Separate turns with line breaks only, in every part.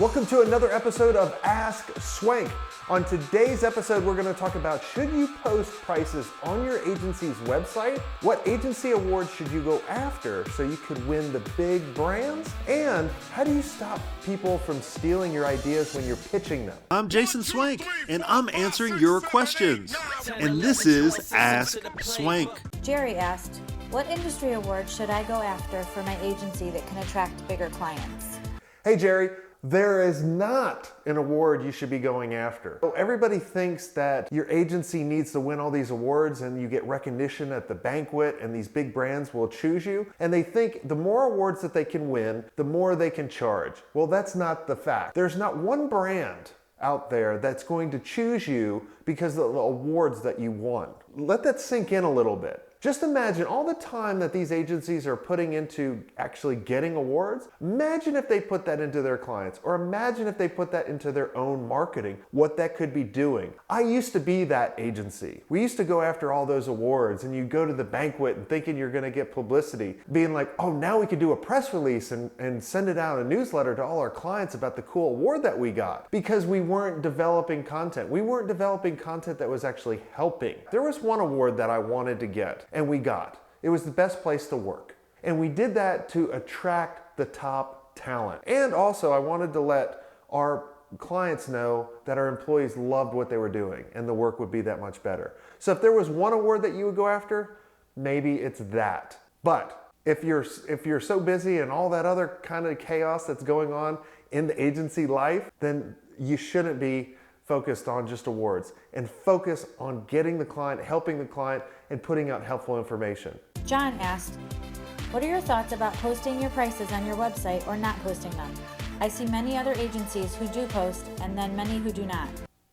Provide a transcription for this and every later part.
Welcome to another episode of Ask Swenk. On today's episode, we're going to talk about, should you post prices on your agency's website? What agency awards should you go after so you could win the big brands? And how do you stop people from stealing your ideas when you're pitching them?
I'm Jason Swenk, and I'm answering your questions. And this is Ask Swenk.
Jerry asked, what industry award should I go after for my agency that can attract bigger clients?
Hey Jerry, there is not an award you should be going after. So everybody thinks that your agency needs to win all these awards and you get recognition at the banquet and these big brands will choose you. And they think the more awards that they can win, the more they can charge. Well, that's not the fact. There's not one brand out there that's going to choose you because of the awards that you won. Let that sink in a little bit. Just imagine all the time that these agencies are putting into actually getting awards. Imagine if they put that into their clients, or imagine if they put that into their own marketing, what that could be doing. I used to be that agency. We used to go after all those awards, and you go to the banquet and thinking you're gonna get publicity, being like, oh, now we could do a press release and send it out a newsletter to all our clients about the cool award that we got, because we weren't developing content. We weren't developing content that was actually helping. There was one award that I wanted to get, and we got. It was the best place to work. And we did that to attract the top talent. And also I wanted to let our clients know that our employees loved what they were doing and the work would be that much better. So if there was one award that you would go after, maybe it's that. But if you're so busy and all that other kind of chaos that's going on in the agency life, then you shouldn't be focused on just awards, and focus on getting the client, helping the client, and putting out helpful information.
John asked, what are your thoughts about posting your prices on your website or not posting them? I see many other agencies who do post and then many who do not.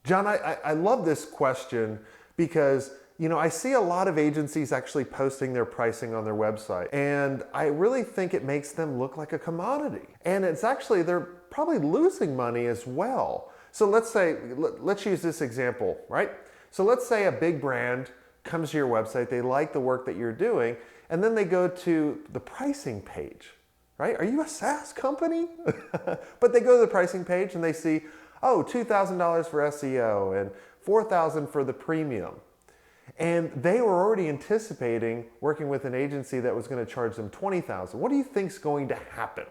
John, I love this question because I see a lot of agencies actually posting their pricing on their website, and I really think it makes them look like a commodity. And it's actually, they're probably losing money as well. So let's use this example, right? So let's say a big brand comes to your website, they like the work that you're doing, and then they go to the pricing page, right? Are you a SaaS company? But they go to the pricing page and they see, oh, $2,000 for SEO and $4,000 for the premium. And they were already anticipating working with an agency that was going to charge them $20,000. What do you think's going to happen?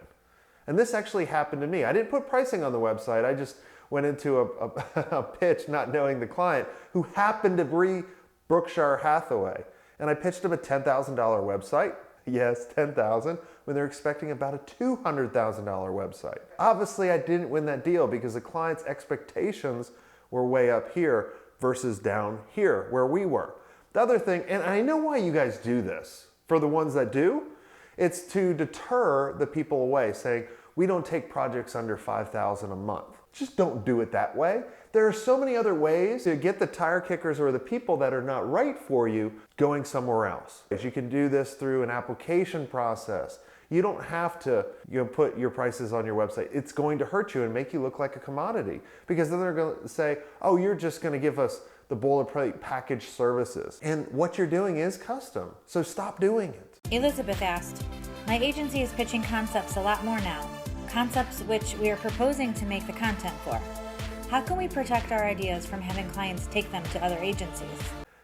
And this actually happened to me. I didn't put pricing on the website. I just went into a pitch not knowing the client, who happened to be Berkshire Hathaway. And I pitched them a $10,000 website. Yes, $10,000, when they're expecting about a $200,000 website. Obviously, I didn't win that deal because the client's expectations were way up here versus down here where we were. The other thing, and I know why you guys do this, for the ones that do, it's to deter the people away, saying, we don't take projects under $5,000 a month. Just don't do it that way. There are so many other ways to get the tire kickers or the people that are not right for you going somewhere else. You can do this through an application process. You don't have to put your prices on your website. It's going to hurt you and make you look like a commodity, because then they're going to say, oh, you're just going to give us the boilerplate package services. And what you're doing is custom. So stop doing it.
Elizabeth asked, my agency is pitching concepts a lot more now. Concepts which we are proposing to make the content for. How can we protect our ideas from having clients take them to other agencies?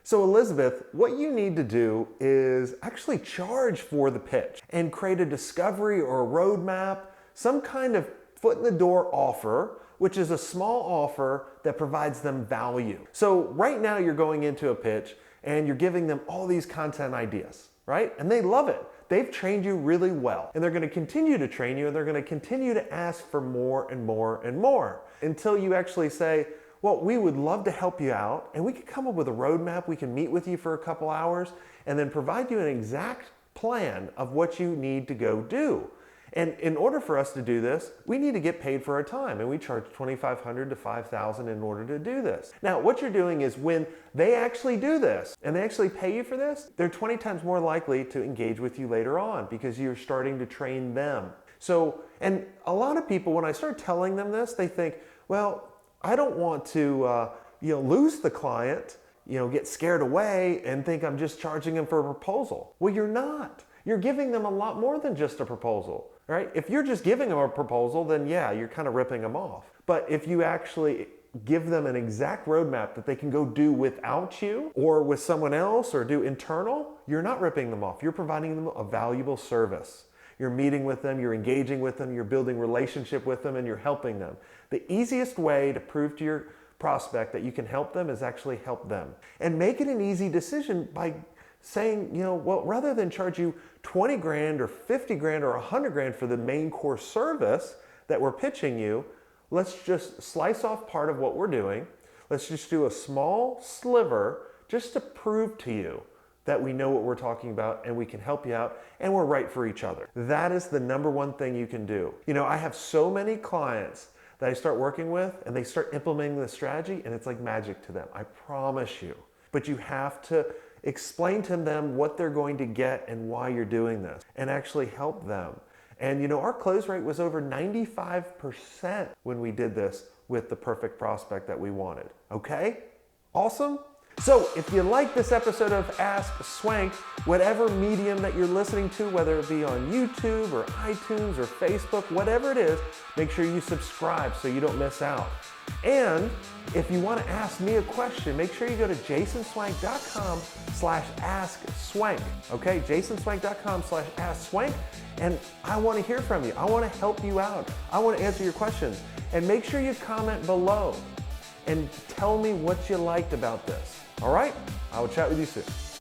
So Elizabeth, what you need to do is actually charge for the pitch and create a discovery or a roadmap, some kind of foot in the door offer, which is a small offer that provides them value. So right now you're going into a pitch and you're giving them all these content ideas, right? And they love it. They've trained you really well, and they're going to continue to train you, and they're going to continue to ask for more and more and more until you actually say, well, we would love to help you out, and we can come up with a roadmap. We can meet with you for a couple hours and then provide you an exact plan of what you need to go do. And in order for us to do this, we need to get paid for our time, and we charge $2,500 to $5,000 in order to do this. Now, what you're doing is when they actually do this and they actually pay you for this, they're 20 times more likely to engage with you later on because you're starting to train them. So, and a lot of people, when I start telling them this, they think, well, I don't want to lose the client, get scared away and think I'm just charging them for a proposal. Well, you're not. You're giving them a lot more than just a proposal. right? If you're just giving them a proposal, then yeah, you're kind of ripping them off. But if you actually give them an exact roadmap that they can go do without you or with someone else or do internal, you're not ripping them off. You're providing them a valuable service. You're meeting with them, you're engaging with them, you're building relationship with them, and you're helping them. The easiest way to prove to your prospect that you can help them is actually help them. And make it an easy decision by saying, well, rather than charge you 20 grand or 50 grand or 100 grand for the main core service that we're pitching you, let's just slice off part of what we're doing. Let's just do a small sliver just to prove to you that we know what we're talking about and we can help you out and we're right for each other. That is the number one thing you can do. I have so many clients that I start working with and they start implementing this strategy and it's like magic to them. I promise you. But you have to explain to them what they're going to get and why you're doing this and actually help them. And our close rate was over 95% when we did this with the perfect prospect that we wanted. Okay? Awesome? So if you like this episode of Ask Swenk, whatever medium that you're listening to, whether it be on YouTube or iTunes or Facebook, whatever it is, make sure you subscribe so you don't miss out. And if you want to ask me a question, make sure you go to jasonswank.com/askswank. Okay, jasonswank.com/askswank. And I want to hear from you. I want to help you out. I want to answer your questions. And make sure you comment below and tell me what you liked about this. All right? I will chat with you soon.